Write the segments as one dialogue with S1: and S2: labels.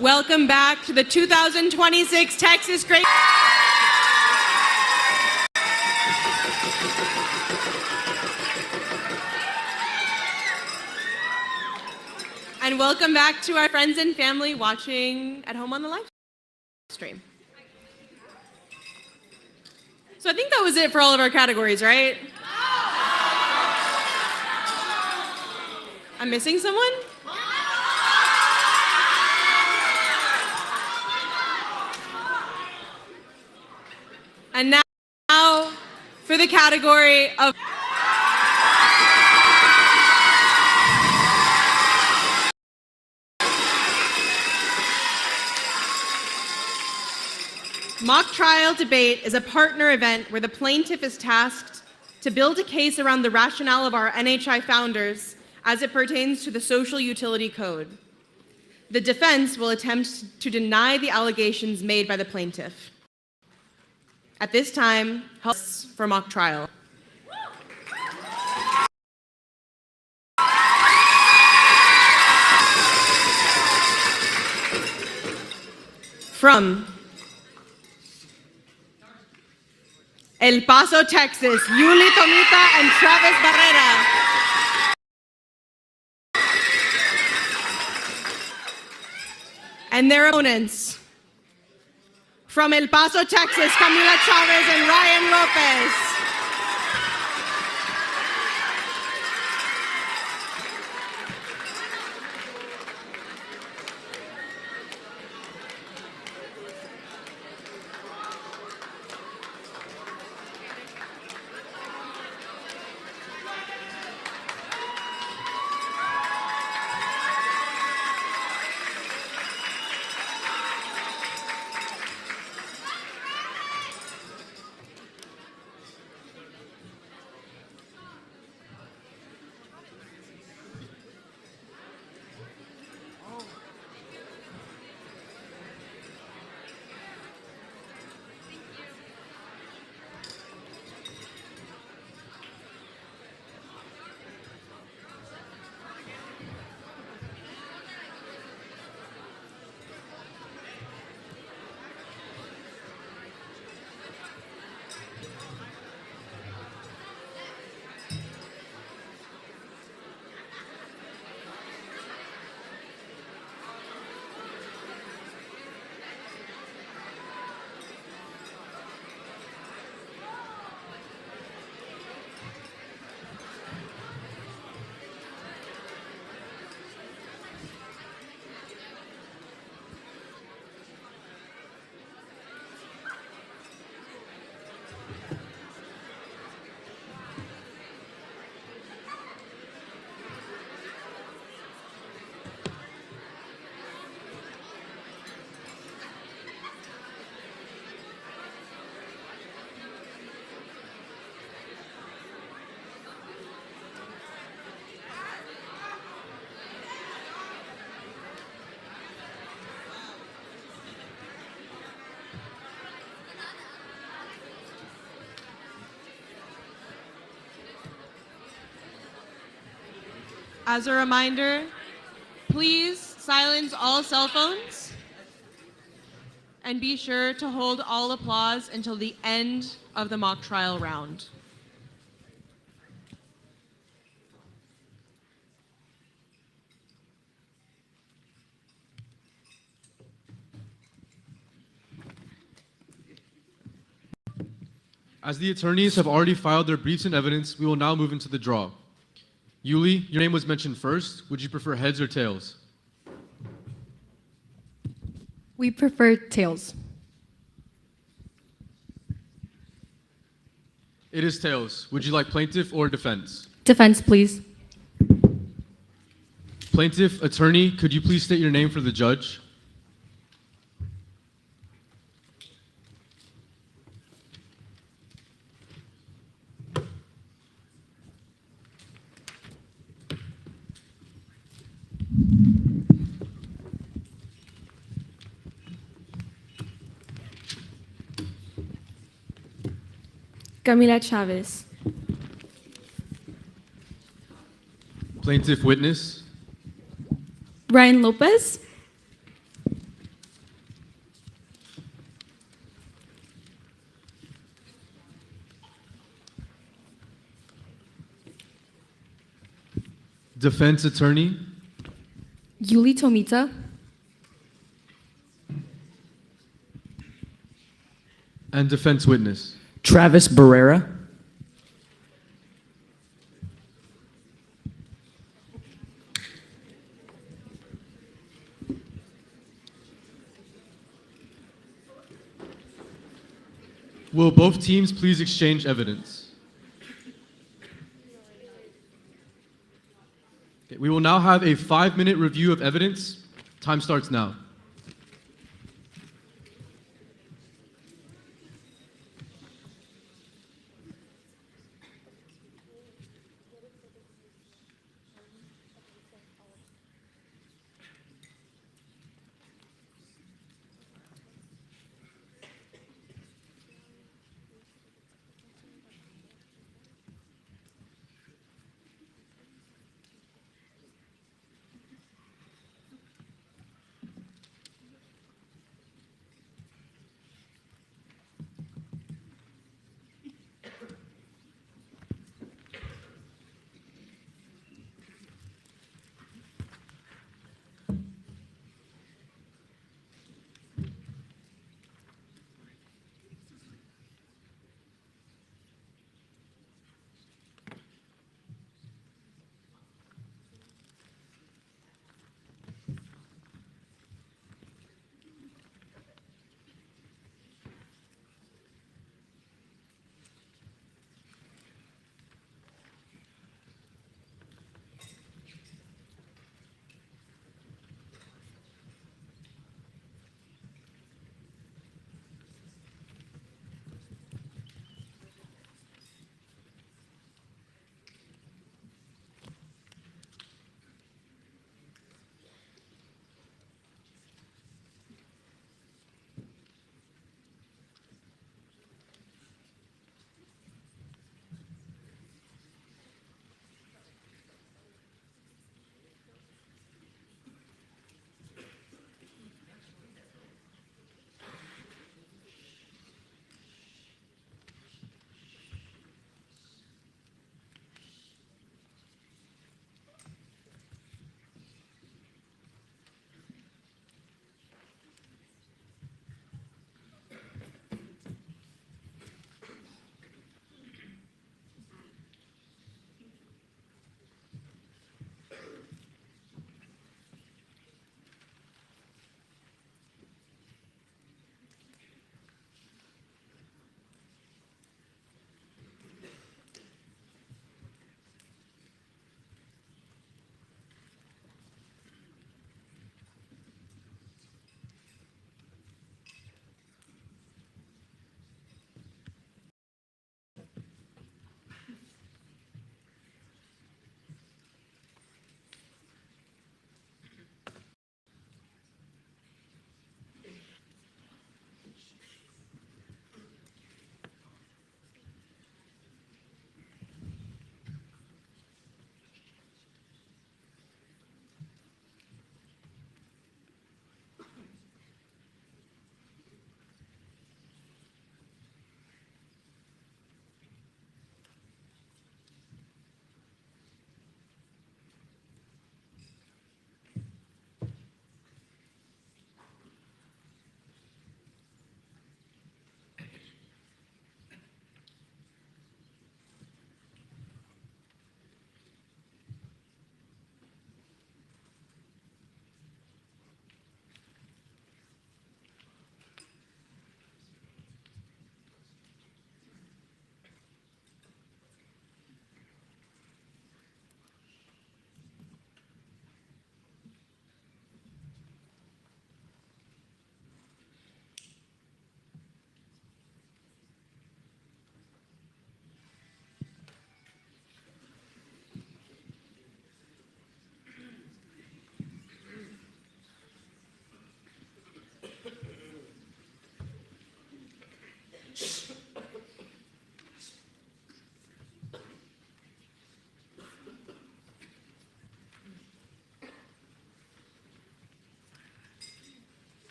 S1: Welcome back to the 2026 Texas Great. And welcome back to our friends and family watching at home on the live stream. So I think that was it for all of our categories, right? I'm missing someone? And now for the category of mock trial debate is a partner event where the plaintiff is tasked to build a case around the rationale of our NHI founders as it pertains to the Social Utility Code. The defense will attempt to deny the allegations made by the plaintiff. At this time, hosts for mock trial. From El Paso, Texas, Yuli Tomita and Travis Barrera. And their opponents. From El Paso, Texas, Camila Chavez and Ryan Lopez. As a reminder, please silence all cell phones and be sure to hold all applause until the end of the mock trial round.
S2: As the attorneys have already filed their briefs and evidence, we will now move into the draw. Yuli, your name was mentioned first. Would you prefer heads or tails?
S3: We prefer tails.
S2: It is tails. Would you like plaintiff or defense?
S3: Defense, please.
S2: Plaintiff, attorney, could you please state your name for the judge?
S3: Camila Chavez.
S2: Plaintiff witness.
S3: Ryan Lopez.
S2: Defense attorney,
S3: Yuli Tomita.
S2: and defense witness.
S4: Travis Barrera.
S2: Will both teams please exchange evidence? Okay, we will now have a 5-minute review of evidence. Time starts now.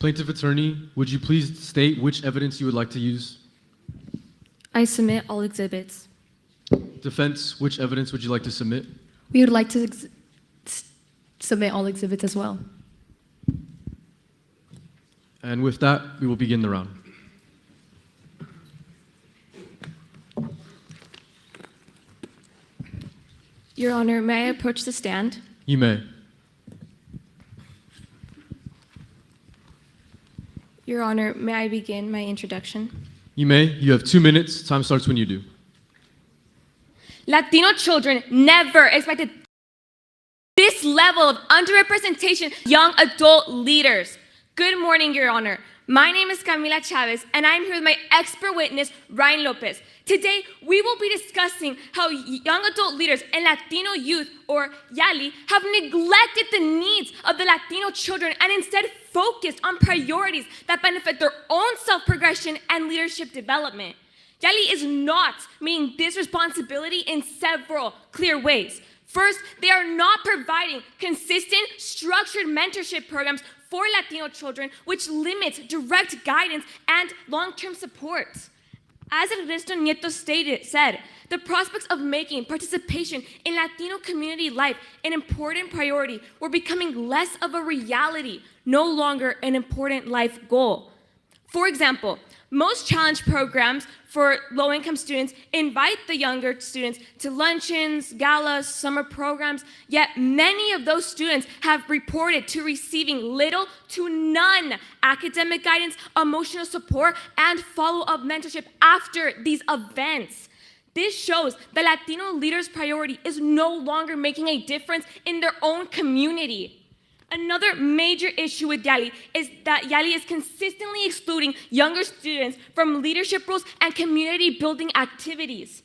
S2: Plaintiff attorney, would you please state which evidence you would like to use?
S3: I submit all exhibits.
S2: Defense, which evidence would you like to submit?
S3: We would like to submit all exhibits as well.
S2: And with that, we will begin the round.
S4: Your Honor, may I approach the stand?
S2: You may.
S4: Your Honor, may I begin my introduction?
S2: You may. You have 2 minutes. Time starts when you do.
S4: Latino children never expected this level of underrepresentation of young adult leaders. Good morning, Your Honor. My name is Camila Chavez, and I'm here with my expert witness, Ryan Lopez. Today, we will be discussing how young adult leaders and Latino youth, or YALI, have neglected the needs of the Latino children and instead focused on priorities that benefit their own self-progression and leadership development. YALI is not meeting this responsibility in several clear ways. First, they are not providing consistent, structured mentorship programs for Latino children, which limits direct guidance and long-term support. As Ernesto Nieto said, the prospects of making participation in Latino community life an important priority were becoming less of a reality, no longer an important life goal. For example, most challenge programs for low-income students invite the younger students to luncheons, galas, summer programs, yet many of those students have reported to receiving little to none academic guidance, emotional support, and follow-up mentorship after these events. This shows that Latino leaders' priority is no longer making a difference in their own community. Another major issue with YALI is that YALI is consistently excluding younger students from leadership roles and community building activities.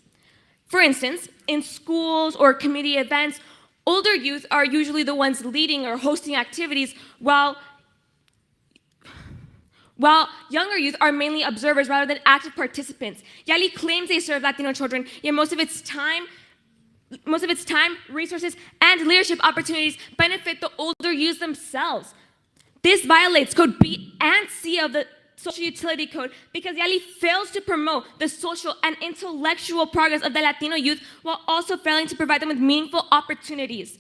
S4: For instance, in schools or community events, older youth are usually the ones leading or hosting activities, while younger youth are mainly observers rather than active participants. YALI claims they serve Latino children, yet most of its time, resources, and leadership opportunities benefit the older youth themselves. This violates Code B and C of the Social Utility Code because YALI fails to promote the social and intellectual progress of the Latino youth while also failing to provide them with meaningful opportunities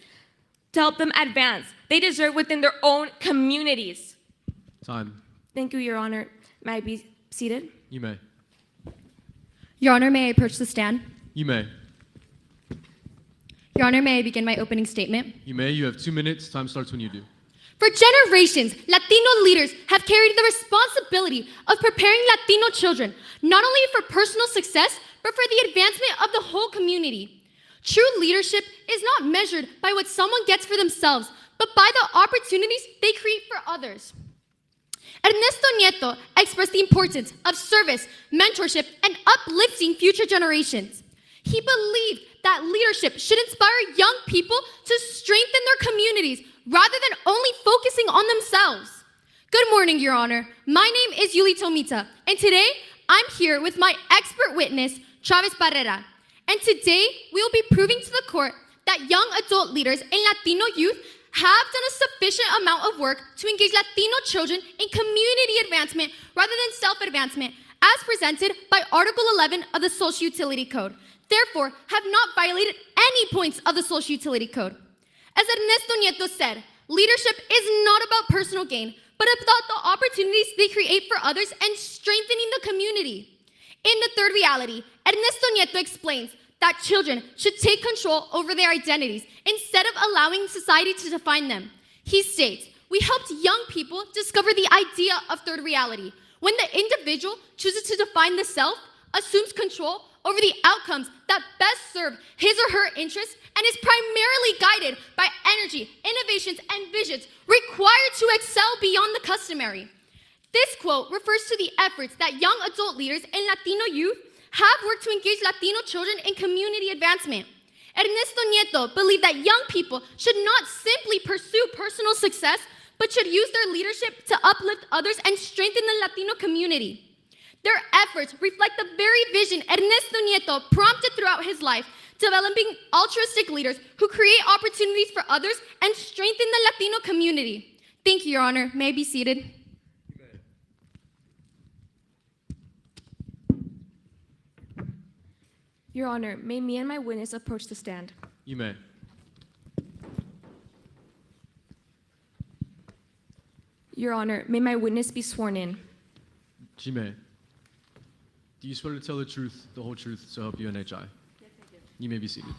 S4: to help them advance they deserve within their own communities.
S2: Time.
S4: Thank you, Your Honor. May I be seated?
S2: You may.
S3: Your Honor, may I approach the stand?
S2: You may.
S3: Your Honor, may I begin my opening statement?
S2: You may. You have 2 minutes. Time starts when you do.
S3: For generations, Latino leaders have carried the responsibility of preparing Latino children, not only for personal success, but for the advancement of the whole community. True leadership is not measured by what someone gets for themselves, but by the opportunities they create for others. Ernesto Nieto expressed the importance of service, mentorship, and uplifting future generations. He believed that leadership should inspire young people to strengthen their communities rather than only focusing on themselves. Good morning, Your Honor. My name is Yuli Tomita, and today I'm here with my expert witness, Chavez Barrera. And today we will be proving to the court that young adult leaders and Latino youth have done a sufficient amount of work to engage Latino children in community advancement rather than self-advancement, as presented by Article 11 of the Social Utility Code. Therefore, have not violated any points of the Social Utility Code. As Ernesto Nieto said, leadership is not about personal gain, but about the opportunities they create for others and strengthening the community. In the third reality, Ernesto Nieto explains that children should take control over their identities instead of allowing society to define them. He states, we helped young people discover the idea of third reality, when the individual chooses to define the self, assumes control over the outcomes that best serve his or her interests, and is primarily guided by energy, innovations, and visions required to excel beyond the customary. This quote refers to the efforts that young adult leaders and Latino youth have worked to engage Latino children in community advancement. Ernesto Nieto believed that young people should not simply pursue personal success, but should use their leadership to uplift others and strengthen the Latino community. Their efforts reflect the very vision Ernesto Nieto prompted throughout his life, developing altruistic leaders who create opportunities for others and strengthen the Latino community. Thank you, Your Honor. May I be seated?
S4: Your Honor, may me and my witness approach the stand.
S2: You may.
S4: Your Honor, may my witness be sworn in.
S2: She may. Do you swear to tell the truth, the whole truth, so help you NHI? Yes, I do. You may be seated.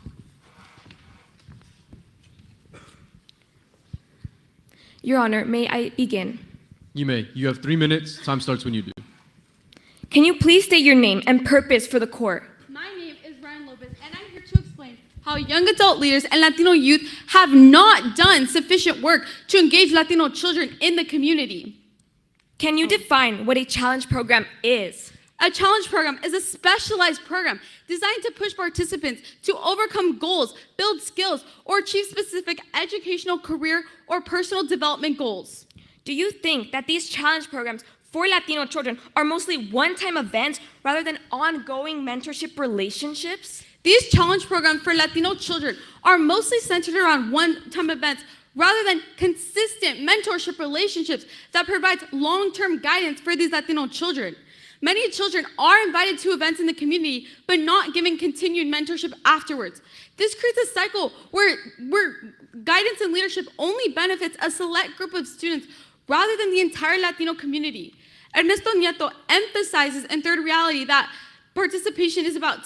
S4: Your Honor, may I begin?
S2: You may. You have 3 minutes. Time starts when you do.
S4: Can you please state your name and purpose for the court?
S5: My name is Ryan Lopez, and I'm here to explain how young adult leaders and Latino youth have not done sufficient work to engage Latino children in the community.
S4: Can you define what a challenge program is?
S5: A challenge program is a specialized program designed to push participants to overcome goals, build skills, or achieve specific educational, career, or personal development goals.
S4: Do you think that these challenge programs for Latino children are mostly one-time events rather than ongoing mentorship relationships?
S5: These challenge programs for Latino children are mostly centered around one-time events rather than consistent mentorship relationships that provide long-term guidance for these Latino children. Many children are invited to events in the community, but not given continued mentorship afterwards. This creates a cycle where guidance and leadership only benefits a select group of students rather than the entire Latino community. Ernesto Nieto emphasizes in Third Reality that participation is about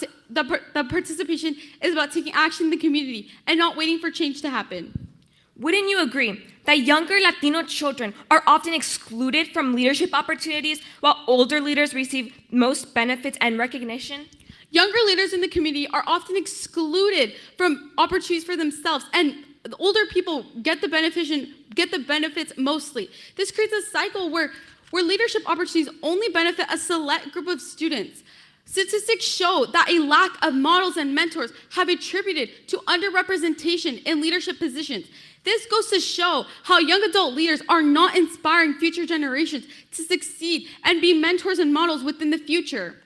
S5: taking action in the community and not waiting for change to happen.
S4: Wouldn't you agree that younger Latino children are often excluded from leadership opportunities while older leaders receive most benefits and recognition?
S5: Younger leaders in the community are often excluded from opportunities for themselves, and the older people get the benefits mostly. This creates a cycle where leadership opportunities only benefit a select group of students. Statistics show that a lack of models and mentors have attributed to underrepresentation in leadership positions. This goes to show how young adult leaders are not inspiring future generations to succeed and be mentors and models within the future.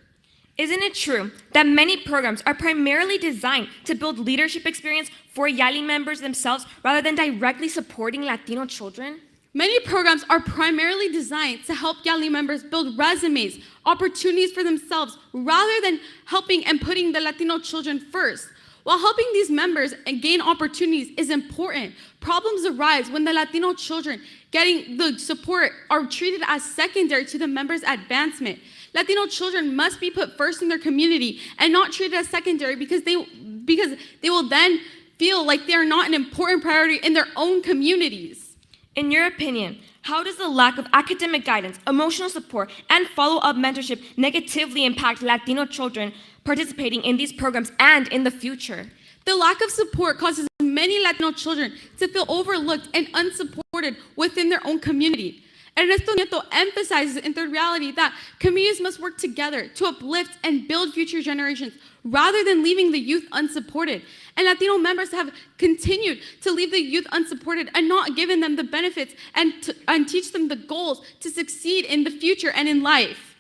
S4: Isn't it true that many programs are primarily designed to build leadership experience for YALI members themselves rather than directly supporting Latino children?
S5: Many programs are primarily designed to help YALI members build resumes, opportunities for themselves, rather than helping and putting the Latino children first. While helping these members and gain opportunities is important, problems arise when the Latino children getting the support are treated as secondary to the members' advancement. Latino children must be put first in their community and not treated as secondary because they will then feel like they are not an important priority in their own communities.
S4: In your opinion, how does the lack of academic guidance, emotional support, and follow-up mentorship negatively impact Latino children participating in these programs and in the future?
S5: The lack of support causes many Latino children to feel overlooked and unsupported within their own community. Ernesto Nieto emphasizes in Third Reality that communities must work together to uplift and build future generations rather than leaving the youth unsupported. And Latino members have continued to leave the youth unsupported and not given them the benefits and teach them the goals to succeed in the future and in life.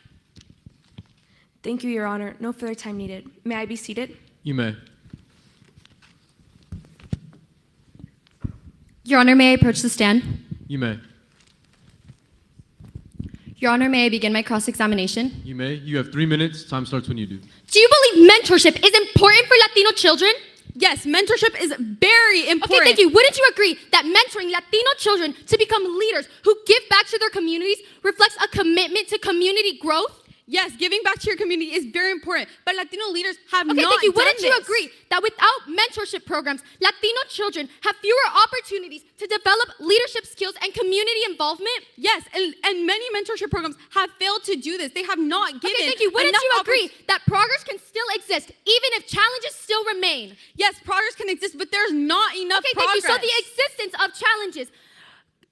S4: Thank you, Your Honor. No further time needed. May I be seated?
S2: You may.
S3: Your Honor, may I approach the stand?
S2: You may.
S3: Your Honor, may I begin my cross-examination?
S2: You may. You have 3 minutes. Time starts when you do.
S3: Do you believe mentorship is important for Latino children?
S5: Yes, mentorship is very important.
S3: Okay, thank you. Wouldn't you agree that mentoring Latino children to become leaders who give back to their communities reflects a commitment to community growth?
S5: Yes, giving back to your community is very important, but Latino leaders have
S3: Okay,
S5: not
S3: thank you.
S5: done
S3: Wouldn't you
S5: this.
S3: agree that without mentorship programs, Latino children have fewer opportunities to develop leadership skills and community involvement?
S5: Yes, and many mentorship programs have failed to do this. They have not given
S3: Okay, thank you. Wouldn't
S5: enough
S3: you agree that progress can still exist even if challenges still remain?
S5: Yes, progress can exist, but there's not enough
S3: Okay,
S5: progress.
S3: thank you. So the existence of challenges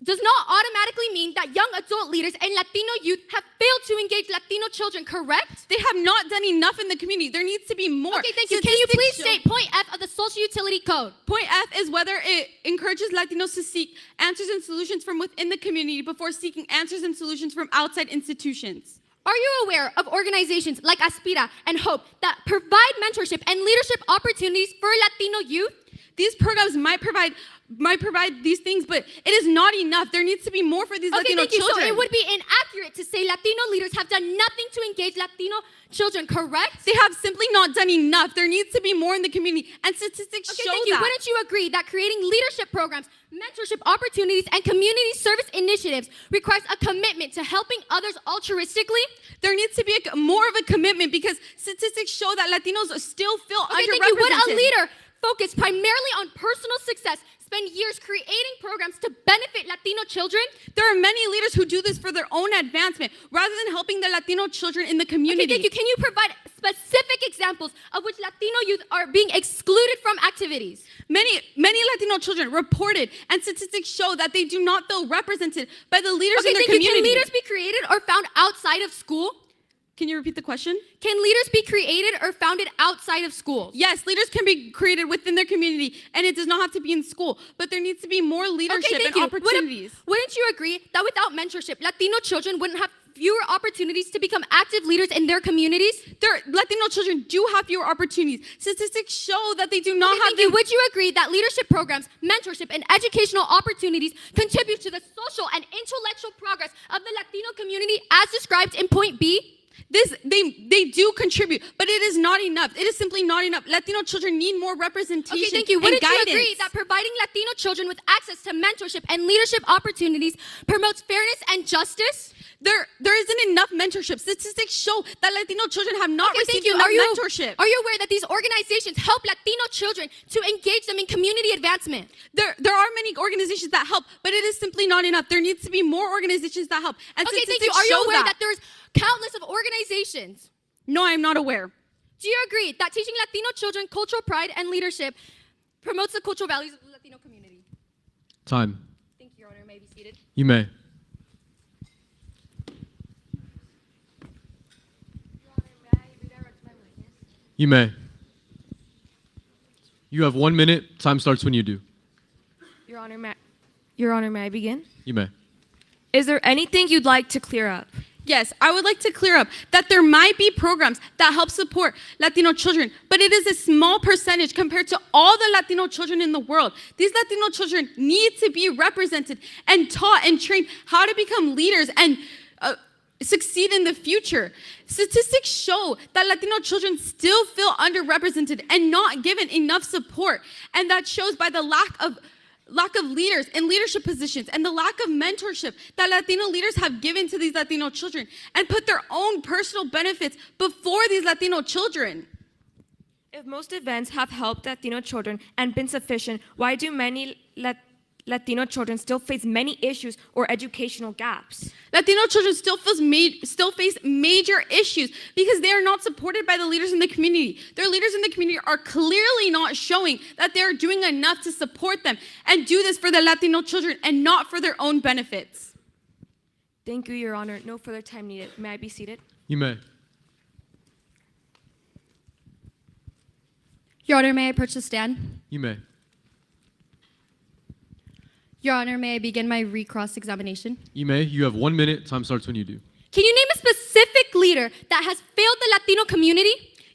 S3: does not automatically mean that young adult leaders and Latino youth have failed to engage Latino children, correct?
S5: They have not done enough in the community. There needs to be more.
S3: Okay, thank you. Can you please
S5: Statistics
S3: state point F of the Social Utility Code?
S5: Point F is whether it encourages Latinos to seek answers and solutions from within the community before seeking answers and solutions from outside institutions.
S3: Are you aware of organizations like Aspira and Hope that provide mentorship and leadership opportunities for Latino youth?
S5: These programs might provide these things, but it is not enough. There needs to be more for these Latino
S3: thank you.
S5: children.
S3: So it would be inaccurate to say Latino leaders have done nothing to engage Latino children, correct?
S5: They have simply not done enough. There needs to be more in the community, and statistics show
S3: Thank you.
S5: that.
S3: Wouldn't you agree that creating leadership programs, mentorship opportunities, and community service initiatives requires a commitment to helping others altruistically?
S5: There needs to be more of a commitment because statistics show that Latinos still feel
S3: Okay,
S5: underrepresented.
S3: thank you. Would a leader focus primarily on personal success spend years creating programs to benefit Latino children?
S5: There are many leaders who do this for their own advancement rather than helping the Latino children in the community.
S3: Okay, thank you. Can you provide specific examples of which Latino youth are being excluded from activities?
S5: Many Latino children reported, and statistics show that they do not feel represented by the leaders in their
S3: thank you.
S5: community.
S3: Can leaders be created or found outside of school?
S5: Can you repeat the question?
S3: Can leaders be created or founded outside of school?
S5: Yes, leaders can be created within their community, and it does not have to be in school, but there needs to be more leadership and opportunities.
S3: Wouldn't you agree that without mentorship, Latino children wouldn't have fewer opportunities to become active leaders in their communities?
S5: Latino children do have fewer opportunities. Statistics show that they do not have
S3: Thank you. Would you agree that leadership programs, mentorship, and educational opportunities contribute to the social and intellectual progress of the Latino community as described in point B?
S5: They do contribute, but it is not enough. It is simply not enough. Latino children need more representation.
S3: Okay, thank you.
S5: And
S3: Wouldn't
S5: guidance.
S3: you agree that providing Latino children with access to mentorship and leadership opportunities promotes fairness and justice?
S5: There isn't enough mentorship. Statistics show that Latino children have not received
S3: you.
S5: enough
S3: Are you,
S5: mentorship.
S3: Are you aware that these organizations help Latino children to engage them in community advancement?
S5: There are many organizations that help, but it is simply not enough. There needs to be more organizations that help. And
S3: Okay, thank
S5: statistics
S3: you. Are you
S5: show
S3: aware that there's countless of organizations?
S5: No, I'm not aware.
S3: Do you agree that teaching Latino children cultural pride and leadership promotes the cultural values of the Latino community?
S2: Time.
S3: Thank you, Your Honor. May I be seated?
S2: You may. You may. You have 1 minute. Time starts when you do.
S4: Your Honor, may I begin?
S2: You may.
S4: Is there anything you'd like to clear up?
S5: Yes, I would like to clear up that there might be programs that help support Latino children, but it is a small percentage compared to all the Latino children in the world. These Latino children need to be represented and taught and trained how to become leaders and succeed in the future. Statistics show that Latino children still feel underrepresented and not given enough support, and that shows by the lack of leaders in leadership positions and the lack of mentorship that Latino leaders have given to these Latino children and put their own personal benefits before these Latino children.
S4: If most events have helped Latino children and been sufficient, why do many Latino children still face many issues or educational gaps?
S5: Latino children still face major issues because they are not supported by the leaders in the community. Their leaders in the community are clearly not showing that they are doing enough to support them and do this for the Latino children and not for their own benefits.
S4: Thank you, Your Honor. No further time needed. May I be seated?
S2: You may.
S3: Your Honor, may I approach the stand?
S2: You may.
S3: Your Honor, may I begin my recross examination?
S2: You may. You have 1 minute. Time starts when you do.
S3: Can you name a specific leader that has failed the Latino community?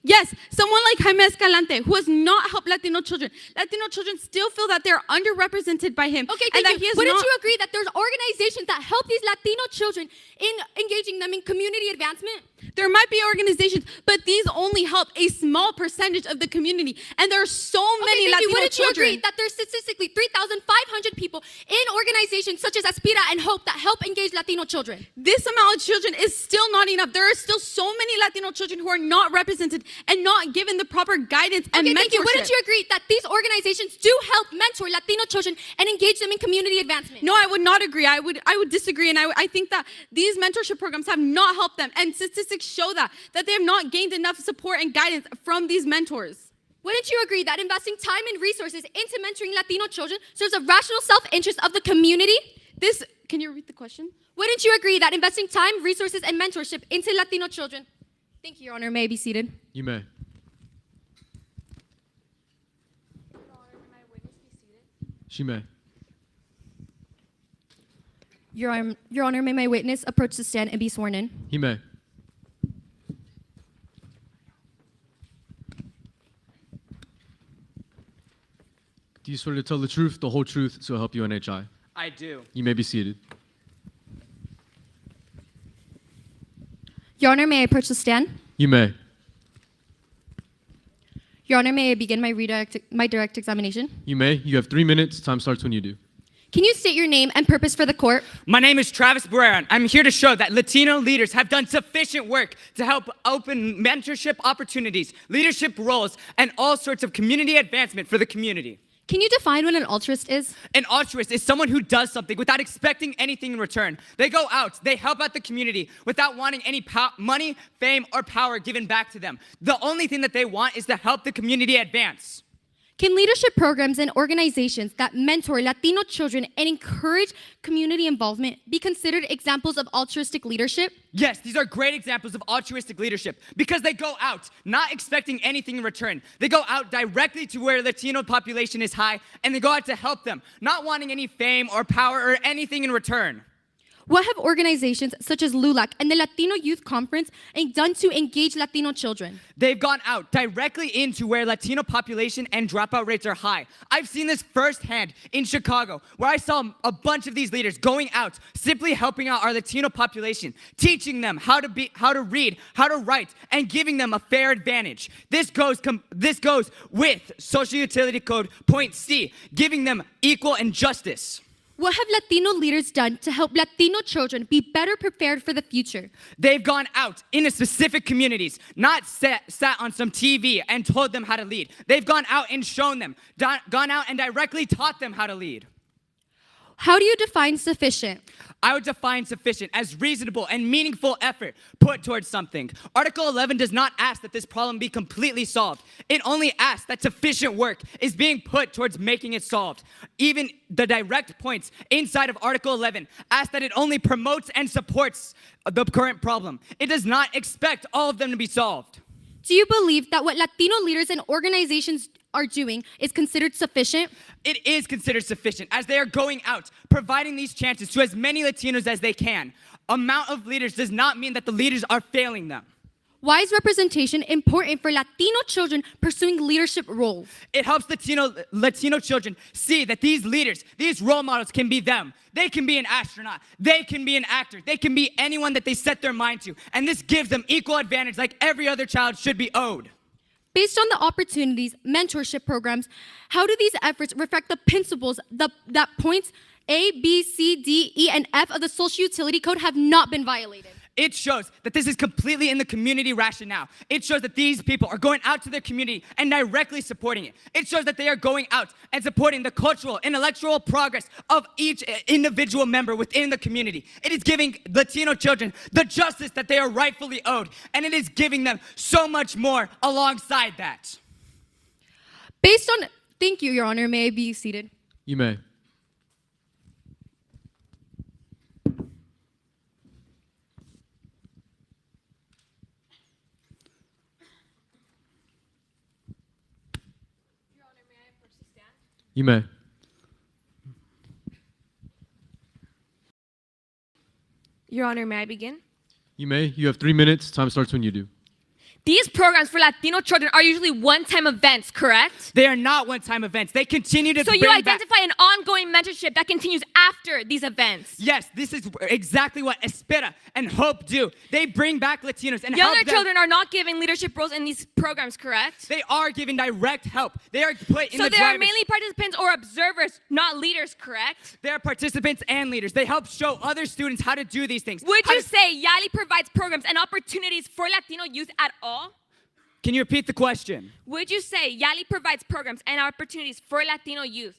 S5: Yes, someone like Jaime Escalante, who has not helped Latino children. Latino children still feel that they're underrepresented by him.
S3: Okay,
S5: and
S3: thank
S5: that
S3: you.
S5: he has
S3: Wouldn't
S5: not-
S3: you agree that there's organizations that help these Latino children in engaging them in community advancement?
S5: There might be organizations, but these only help a small percentage of the community. And there are so many
S3: Thank you.
S5: Latino
S3: Wouldn't you
S5: children.
S3: agree that there's statistically 3,500 people in organizations such as Aspira and Hope that help engage Latino children?
S5: This amount of children is still not enough. There are still so many Latino children who are not represented and not given the proper guidance and mentorship.
S3: Thank you. Wouldn't you agree that these organizations do help mentor Latino children and engage them in community advancement?
S5: No, I would not agree. I would disagree, and I think that these mentorship programs have not helped them, and statistics show that they have not gained enough support and guidance from these mentors.
S3: Wouldn't you agree that investing time and resources into mentoring Latino children serves a rational self-interest of the community?
S5: Can you repeat the question?
S3: Wouldn't you agree that investing time, resources, and mentorship into Latino children? Thank you, Your Honor. May I be seated?
S2: You may. She may.
S3: Your Honor, may my witness approach the stand and be sworn in?
S2: He may. Do you swear to tell the truth, the whole truth, so help you NHI?
S6: I do.
S2: You may be seated.
S3: Your Honor, may I approach the stand?
S2: You may.
S3: Your Honor, may I begin my direct examination?
S2: You may. You have 3 minutes. Time starts when you do.
S3: Can you state your name and purpose for the court?
S6: My name is Travis Barrera. I'm here to show that Latino leaders have done sufficient work to help open mentorship opportunities, leadership roles, and all sorts of community advancement for the community.
S3: Can you define what an altruist is?
S6: An altruist is someone who does something without expecting anything in return. They go out, they help out the community without wanting any money, fame, or power given back to them. The only thing that they want is to help the community advance.
S3: Can leadership programs and organizations that mentor Latino children and encourage community involvement be considered examples of altruistic leadership?
S6: Yes, these are great examples of altruistic leadership because they go out not expecting anything in return. They go out directly to where Latino population is high and they go out to help them, not wanting any fame or power or anything in return.
S3: What have organizations such as LULAC and the Latino Youth Conference done to engage Latino children?
S6: They've gone out directly into where Latino population and dropout rates are high. I've seen this firsthand in Chicago, where I saw a bunch of these leaders going out, simply helping out our Latino population, teaching them how to read, how to write, and giving them a fair advantage. This goes with Social Utility Code Point C, giving them equal and justice.
S3: What have Latino leaders done to help Latino children be better prepared for the future?
S6: They've gone out into specific communities, not sat on some TV and told them how to lead. They've gone out and shown them, gone out and directly taught them how to lead.
S3: How do you define sufficient?
S6: I would define sufficient as reasonable and meaningful effort put towards something. Article 11 does not ask that this problem be completely solved. It only asks that sufficient work is being put towards making it solved. Even the direct points inside of Article 11 ask that it only promotes and supports the current problem. It does not expect all of them to be solved.
S3: Do you believe that what Latino leaders and organizations are doing is considered sufficient?
S6: It is considered sufficient as they are going out, providing these chances to as many Latinos as they can. Amount of leaders does not mean that the leaders are failing them.
S3: Why is representation important for Latino children pursuing leadership roles?
S6: It helps Latino children see that these leaders, these role models can be them. They can be an astronaut. They can be an actor. They can be anyone that they set their mind to. And this gives them equal advantage like every other child should be owed.
S3: Based on the opportunities, mentorship programs, how do these efforts reflect the principles that points A, B, C, D, E, and F of the Social Utility Code have not been violated?
S6: It shows that this is completely in the community rationale. It shows that these people are going out to their community and directly supporting it. It shows that they are going out and supporting the cultural, intellectual progress of each individual member within the community. It is giving Latino children the justice that they are rightfully owed, and it is giving them so much more alongside that.
S3: Thank you, Your Honor. May I be seated?
S2: You may. You may.
S4: Your Honor, may I begin?
S2: You may. You have 3 minutes. Time starts when you do.
S4: These programs for Latino children are usually one-time events, correct?
S6: They are not one-time events. They continue to
S4: So you identify an ongoing mentorship that continues after these events.
S6: Yes, this is exactly what Espera and Hope do. They bring back Latinos and help
S4: Younger
S6: them.
S4: children are not given leadership roles in these programs, correct?
S6: They are given direct help. They are put in
S4: So
S6: the
S4: they are
S6: driver's.
S4: mainly participants or observers, not leaders, correct?
S6: They are participants and leaders. They help show other students how to do these things.
S4: Would
S6: How
S4: you
S6: to-
S4: say YALI provides programs and opportunities for Latino youth at all?
S6: Can you repeat the question?
S4: Would you say YALI provides programs and opportunities for Latino youth?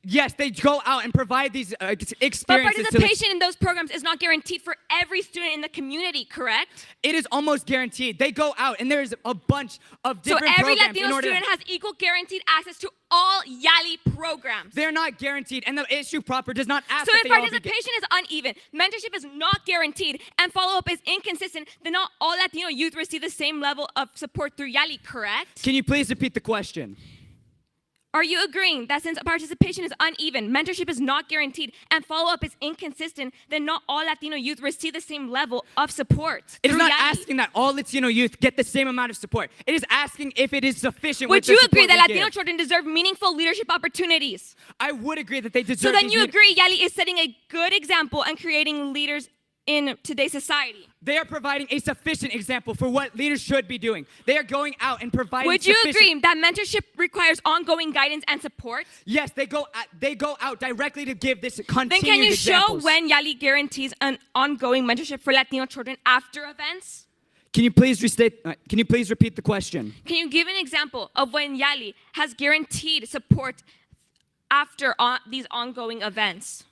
S6: Yes, they go out and provide these
S4: But
S6: experiences.
S4: participation in those programs is not guaranteed for every student in the community, correct?
S6: It is almost guaranteed. They go out and there's a bunch of
S4: So
S6: different
S4: every
S6: programs in
S4: Latino
S6: order.
S4: student has equal guaranteed access to all YALI programs.
S6: They're not guaranteed, and the issue proper does not ask
S4: So
S6: that
S4: if
S6: they all be
S4: participation is uneven, mentorship is not guaranteed, and follow-up is inconsistent, then not all Latino youth receive the same level of support through YALI, correct?
S6: Can you please repeat the question?
S4: Are you agreeing that since participation is uneven, mentorship is not guaranteed, and follow-up is inconsistent, then not all Latino youth receive the same level of support?
S6: It is
S4: through
S6: not
S4: YALI?
S6: asking that all Latino youth get the same amount of support. It is asking if it is sufficient.
S4: Would
S6: with the
S4: you
S6: support
S4: agree that
S6: we
S4: Latino
S6: give.
S4: children deserve meaningful leadership opportunities?
S6: I would agree that they deserve.
S4: So then
S6: these
S4: you
S6: lead-
S4: agree YALI is setting a good example and creating leaders in today's society?
S6: They are providing a sufficient example for what leaders should be doing. They are going out and providing.
S4: Would you
S6: sufficient-
S4: agree that mentorship requires ongoing guidance and support?
S6: Yes, they go out directly to give this continued
S4: Then can you show
S6: examples.
S4: when YALI guarantees an ongoing mentorship for Latino children after events?
S6: Can you please restate? Can you please repeat the question?
S4: Can you give an example of when YALI has guaranteed support after these ongoing events?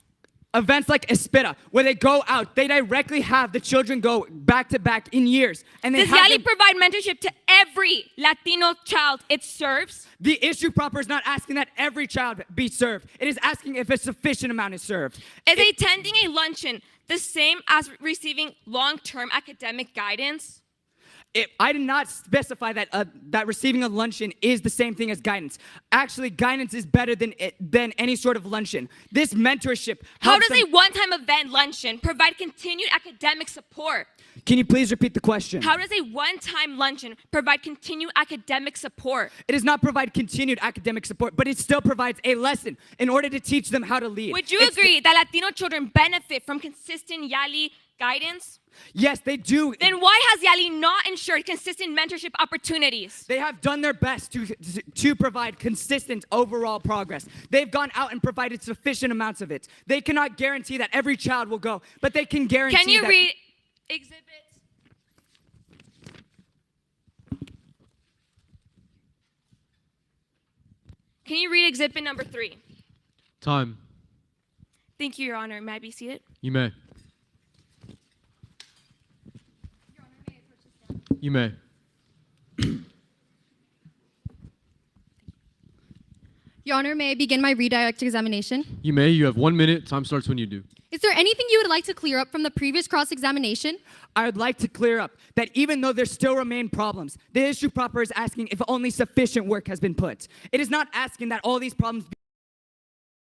S6: Events like Espera, where they go out, they directly have the children go back to back in years, and they
S4: Does
S6: have
S4: YALI
S6: them-
S4: provide mentorship to every Latino child it serves?
S6: The issue proper is not asking that every child be served. It is asking if a sufficient amount is served.
S4: Is attending a luncheon the same as receiving long-term academic guidance?
S6: I did not specify that receiving a luncheon is the same thing as guidance. Actually, guidance is better than any sort of luncheon. This mentorship.
S4: How
S6: helps
S4: does a
S6: them-
S4: one-time event luncheon provide continued academic support?
S6: Can you please repeat the question?
S4: How does a one-time luncheon provide continued academic support?
S6: It does not provide continued academic support, but it still provides a lesson in order to teach them how to lead.
S4: Would you
S6: It's the-
S4: agree that Latino children benefit from consistent YALI guidance?
S6: Yes, they do.
S4: Then why has YALI not ensured consistent mentorship opportunities?
S6: They have done their best to provide consistent overall progress. They've gone out and provided sufficient amounts of it. They cannot guarantee that every child will go, but they can guarantee
S4: Can you
S6: that.
S4: read exhibits? Can you read exhibit number 3?
S2: Time.
S4: Thank you, Your Honor. May I be seated?
S2: You may. You may.
S3: Your Honor, may I begin my redirect examination?
S2: You may. You have 1 minute. Time starts when you do.
S3: Is there anything you would like to clear up from the previous cross-examination?
S6: I would like to clear up that even though there still remain problems, the issue proper is asking if only sufficient work has been put. It is not asking that all these problems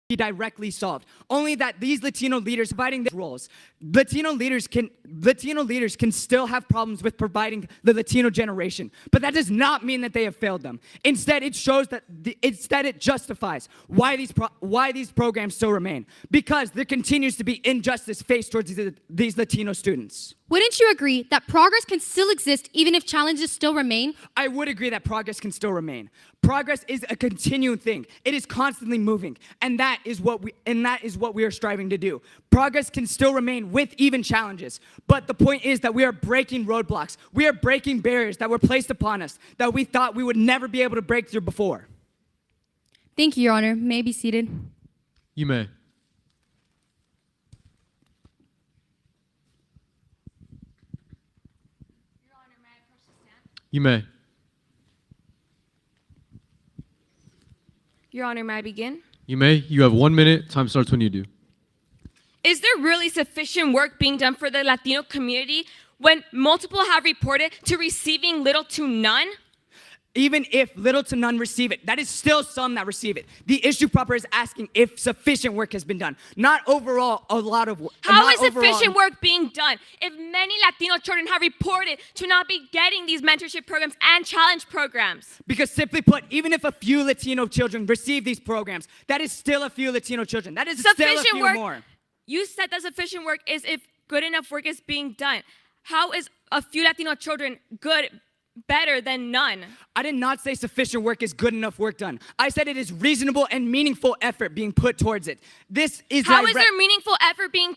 S6: be directly solved. Only that these Latino leaders providing their roles. Latino leaders can still have problems with providing the Latino generation, but that does not mean that they have failed them. Instead, it shows that it justifies why these programs still remain, because there continues to be injustice faced towards these Latino students.
S3: Wouldn't you agree that progress can still exist even if challenges still remain?
S6: I would agree that progress can still remain. Progress is a continuing thing. It is constantly moving, and that is what we are striving to do. Progress can still remain with even challenges, but the point is that we are breaking roadblocks. We are breaking barriers that were placed upon us that we thought we would never be able to break through before.
S3: Thank you, Your Honor. May I be seated?
S2: You may. You may.
S4: Your Honor, may I begin?
S2: You may. You have 1 minute. Time starts when you do.
S4: Is there really sufficient work being done for the Latino community when multiple have reported to receiving little to none?
S6: Even if little to none receive it, that is still some that receive it. The issue proper is asking if sufficient work has been done, not overall a lot of work.
S4: How is sufficient work being done if many Latino children have reported to not be getting these mentorship programs and challenge programs?
S6: Because simply put, even if a few Latino children receive these programs, that is still a few Latino children. That is still a
S4: Sufficient
S6: few
S4: work.
S6: more.
S4: You said that sufficient work is if good enough work is being done. How is a few Latino children better than none?
S6: I did not say sufficient work is good enough work done. I said it is reasonable and meaningful effort being put towards it. This is
S4: How is there meaningful effort being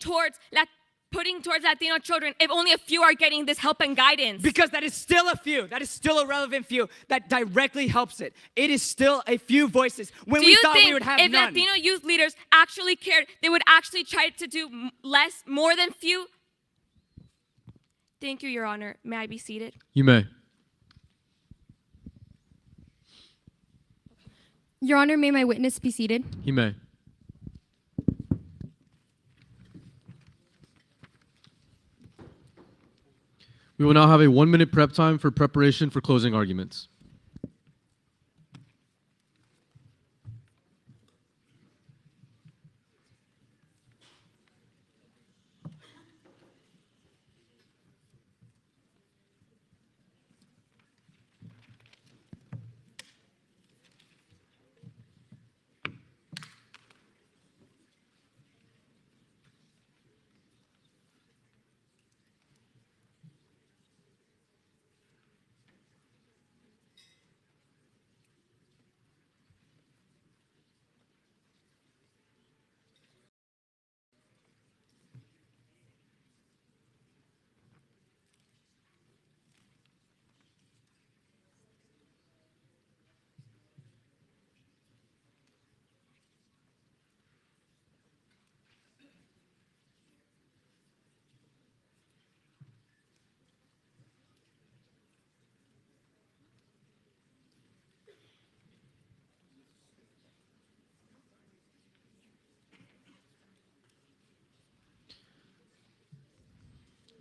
S4: putting towards Latino children if only a few are getting this help and guidance?
S6: Because that is still a few. That is still a relevant few that directly helps it. It is still a few voices when
S4: Do
S6: we
S4: you
S6: thought
S4: think
S6: we would have
S4: if
S6: none.
S4: Latino youth leaders actually cared, they would actually try to do more than few? Thank you, Your Honor. May I be seated?
S2: You may.
S3: Your Honor, may my witness be seated?
S2: He may. We will now have a 1 minute prep time for preparation for closing arguments.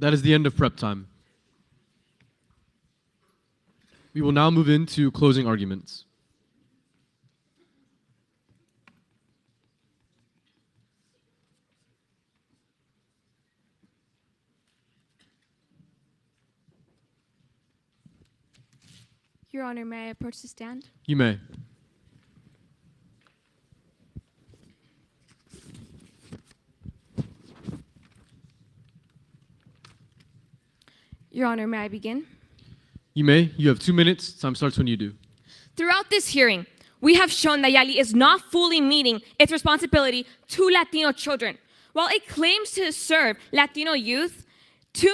S2: That is the end of prep time. We will now move into closing arguments.
S4: Your Honor, may I approach the stand?
S2: You may.
S4: Your Honor, may I begin?
S2: You may. You have 2 minutes. Time starts when you do.
S4: Throughout this hearing, we have shown that YALI is not fully meeting its responsibility to Latino children. While it claims to serve Latino youth, too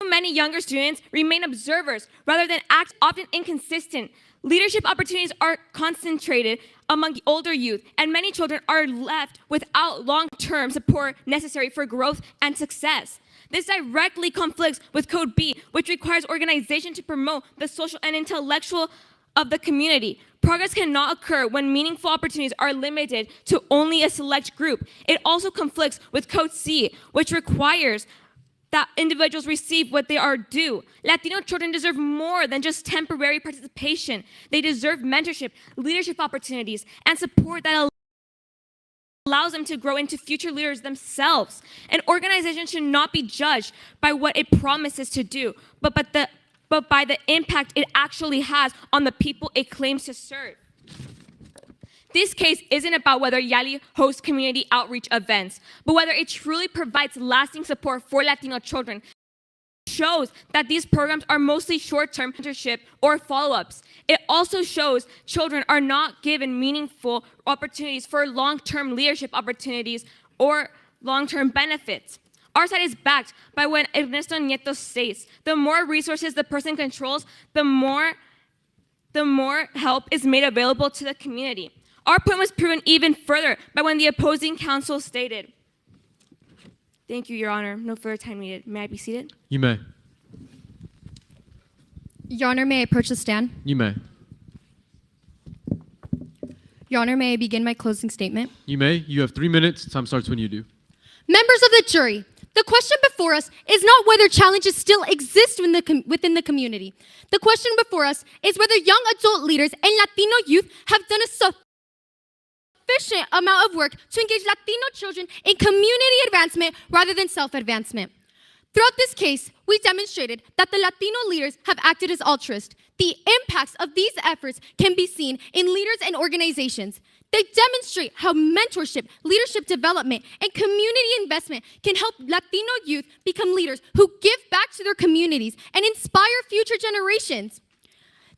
S4: many younger students remain observers rather than act, often inconsistent. Leadership opportunities are concentrated among the older youth, and many children are left without long-term support necessary for growth and success. This directly conflicts with Code B, which requires organization to promote the social and intellectual of the community. Progress cannot occur when meaningful opportunities are limited to only a select group. It also conflicts with Code C, which requires that individuals receive what they are due. Latino children deserve more than just temporary participation. They deserve mentorship, leadership opportunities, and support that allows them to grow into future leaders themselves. An organization should not be judged by what it promises to do, but by the impact it actually has on the people it claims to serve. This case isn't about whether YALI hosts community outreach events, but whether it truly provides lasting support for Latino children. It shows that these programs are mostly short-term mentorship or follow-ups. It also shows children are not given meaningful opportunities for long-term leadership opportunities or long-term benefits. Our side is backed by what Ernesto Nieto states: the more resources the person controls, the more help is made available to the community. Our point was proven even further by when the opposing counsel stated, "Thank you, Your Honor. No further time needed. May I be seated?"
S2: You may.
S3: Your Honor, may I approach the stand?
S2: You may.
S3: Your Honor, may I begin my closing statement?
S2: You may. You have 3 minutes. Time starts when you do.
S3: Members of the jury, the question before us is not whether challenges still exist within the community. The question before us is whether young adult leaders and Latino youth have done a sufficient amount of work to engage Latino children in community advancement rather than self-advancement. Throughout this case, we demonstrated that the Latino leaders have acted as altruists. The impacts of these efforts can be seen in leaders and organizations. They demonstrate how mentorship, leadership development, and community investment can help Latino youth become leaders who give back to their communities and inspire future generations.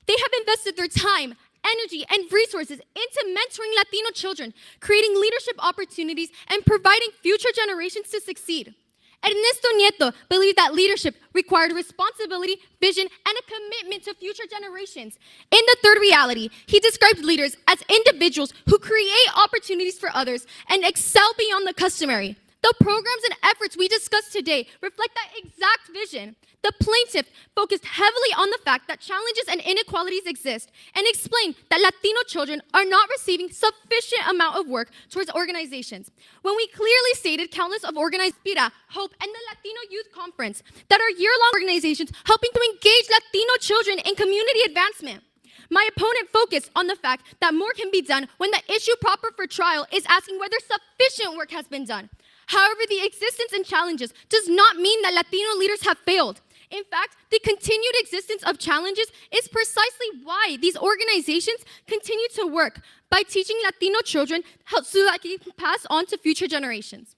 S3: They have invested their time, energy, and resources into mentoring Latino children, creating leadership opportunities, and providing future generations to succeed. Ernesto Nieto believed that leadership required responsibility, vision, and a commitment to future generations. In the third reality, he described leaders as individuals who create opportunities for others and excel beyond the customary. The programs and efforts we discussed today reflect that exact vision. The plaintiff focused heavily on the fact that challenges and inequalities exist and explained that Latino children are not receiving sufficient amount of work towards organizations. When we clearly stated countless of organized PIRA, HOPE, and the Latino Youth Conference that are year-long organizations helping to engage Latino children in community advancement. My opponent focused on the fact that more can be done when the issue proper for trial is asking whether sufficient work has been done. However, the existence and challenges does not mean that Latino leaders have failed. In fact, the continued existence of challenges is precisely why these organizations continue to work by teaching Latino children so that they can pass on to future generations.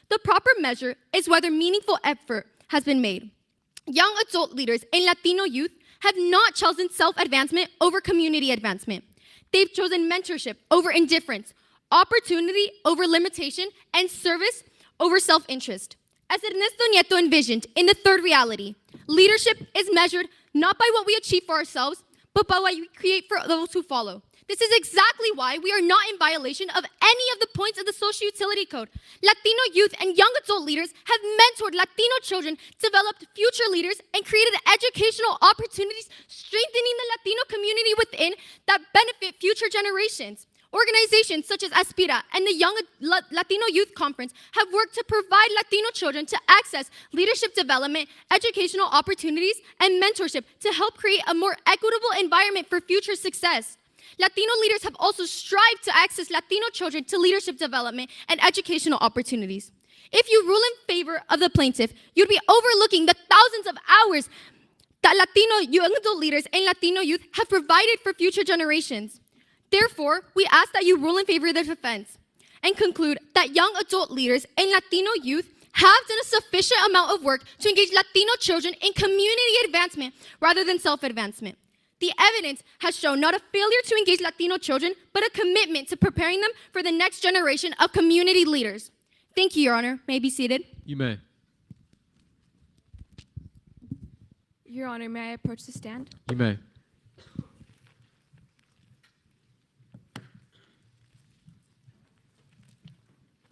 S3: The proper measure is whether meaningful effort has been made. Young adult leaders and Latino youth have not chosen self-advancement over community advancement. They've chosen mentorship over indifference, opportunity over limitation, and service over self-interest. As Ernesto Nieto envisioned in the third reality, leadership is measured not by what we achieve for ourselves, but by what we create for those who follow. This is exactly why we are not in violation of any of the points of the Social Utility Code. Latino youth and young adult leaders have mentored Latino children, developed future leaders, and created educational opportunities, strengthening the Latino community within that benefit future generations. Organizations such as Aspira and the Young Latino Youth Conference have worked to provide Latino children to access leadership development, educational opportunities, and mentorship to help create a more equitable environment for future success. Latino leaders have also strived to access Latino children to leadership development and educational opportunities. If you rule in favor of the plaintiff, you'd be overlooking the thousands of hours that Latino young adult leaders and Latino youth have provided for future generations. Therefore, we ask that you rule in favor of the defense and conclude that young adult leaders and Latino youth have done a sufficient amount of work to engage Latino children in community advancement rather than self-advancement. The evidence has shown not a failure to engage Latino children, but a commitment to preparing them for the next generation of community leaders. Thank you, Your Honor. May I be seated?
S2: You may.
S4: Your Honor, may I approach the stand?
S2: You may.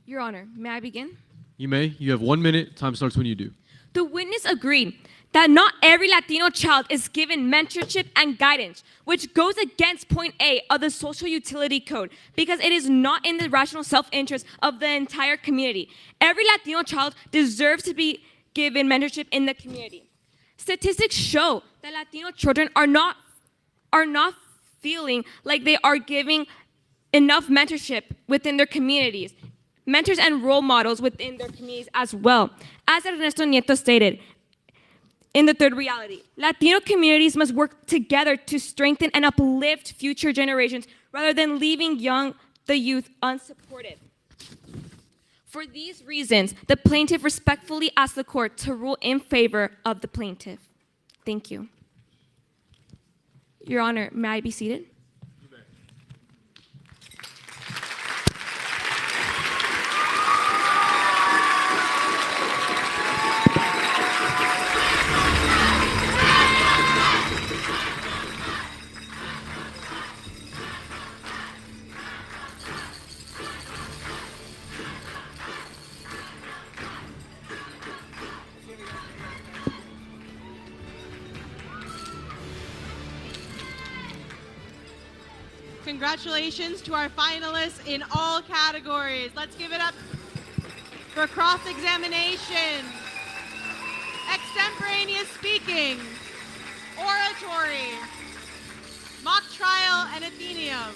S4: Your Honor, may I begin?
S2: You may. You have 1 minute. Time starts when you do.
S4: The witness agreed that not every Latino child is given mentorship and guidance, which goes against point A of the Social Utility Code because it is not in the rational self-interest of the entire community. Every Latino child deserves to be given mentorship in the community. Statistics show that Latino children are not feeling like they are giving enough mentorship within their communities, mentors and role models within their communities as well. As Ernesto Nieto stated, in the third reality, Latino communities must work together to strengthen and uplift future generations rather than leaving the youth unsupported. For these reasons, the plaintiff respectfully asks the court to rule in favor of the plaintiff. Thank you. Your Honor, may I be seated?
S1: Congratulations to our finalists in all categories. Let's give it up for cross-examination, extemporaneous speaking, oratory, mock trial, and Athenaeum.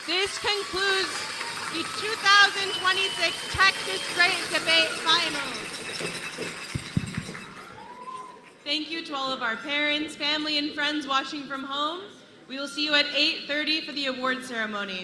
S1: This concludes the 2026 Texas Great Debate Finals. Thank you to all of our parents, family, and friends watching from home. We will see you at 8:30 for the award ceremony.